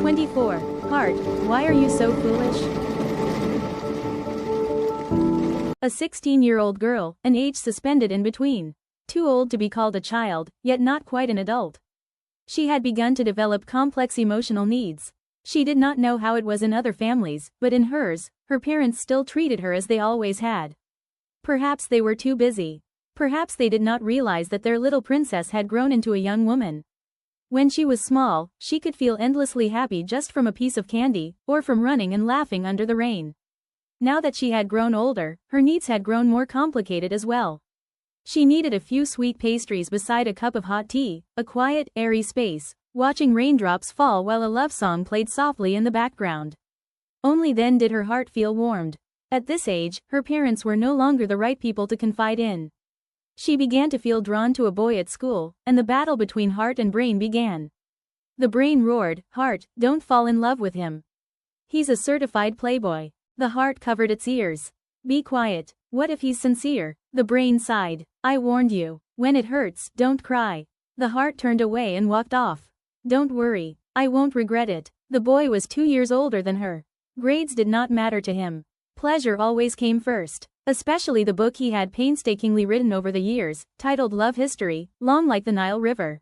24. Heart, why are you so foolish? A 16-year-old girl, an age suspended in between. Too old to be called a child, yet not quite an adult. She had begun to develop complex emotional needs. She did not know how it was in other families, but in hers, her parents still treated her as they always had. Perhaps they were too busy. Perhaps they did not realize that their little princess had grown into a young woman. When she was small, she could feel endlessly happy just from a piece of candy, or from running and laughing under the rain. Now that she had grown older, her needs had grown more complicated as well. She needed a few sweet pastries beside a cup of hot tea, a quiet, airy space, watching raindrops fall while a love song played softly in the background. Only then did her heart feel warmed. At this age, her parents were no longer the right people to confide in. She began to feel drawn to a boy at school, and the battle between heart and brain began. The brain roared, "Heart, don't fall in love with him. He's a certified playboy." The heart covered its ears. "Be quiet. What if he's sincere?" The brain sighed. "I warned you. When it hurts, don't cry." The heart turned away and walked off. "Don't worry. I won't regret it." The boy was 2 years older than her. Grades did not matter to him. Pleasure always came first. Especially the book he had painstakingly written over the years, titled Love History, long like the Nile River.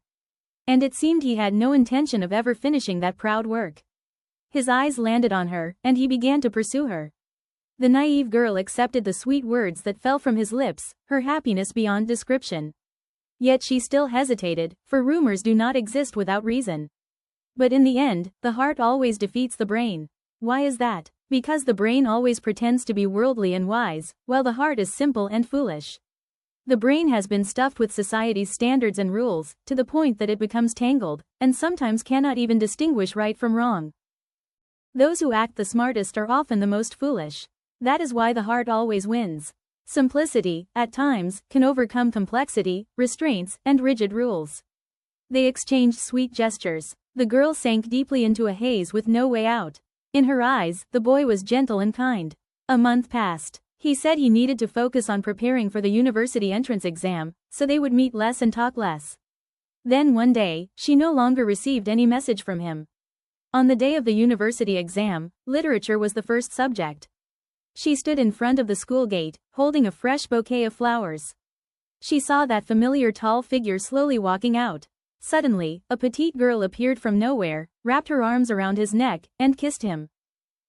And it seemed he had no intention of ever finishing that proud work. His eyes landed on her, and he began to pursue her. The naive girl accepted the sweet words that fell from his lips, her happiness beyond description. Yet she still hesitated, for rumors do not exist without reason. But in the end, the heart always defeats the brain. Why is that? Because the brain always pretends to be worldly and wise, while the heart is simple and foolish. The brain has been stuffed with society's standards and rules, to the point that it becomes tangled, and sometimes cannot even distinguish right from wrong. Those who act the smartest are often the most foolish. That is why the heart always wins. Simplicity, at times, can overcome complexity, restraints, and rigid rules. They exchanged sweet gestures. The girl sank deeply into a haze with no way out. In her eyes, the boy was gentle and kind. A month passed. He said he needed to focus on preparing for the university entrance exam, so they would meet less and talk less. Then one day, she no longer received any message from him. On the day of the university exam, literature was the first subject. She stood in front of the school gate, holding a fresh bouquet of flowers. She saw that familiar tall figure slowly walking out. Suddenly, a petite girl appeared from nowhere, wrapped her arms around his neck, and kissed him.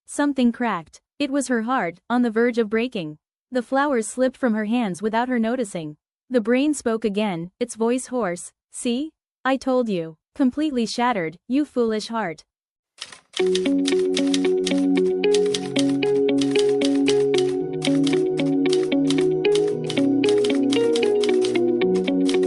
Something cracked. It was her heart, on the verge of breaking. The flowers slipped from her hands without her noticing. The brain spoke again, its voice hoarse. "See? I told you." Completely shattered, "You foolish heart."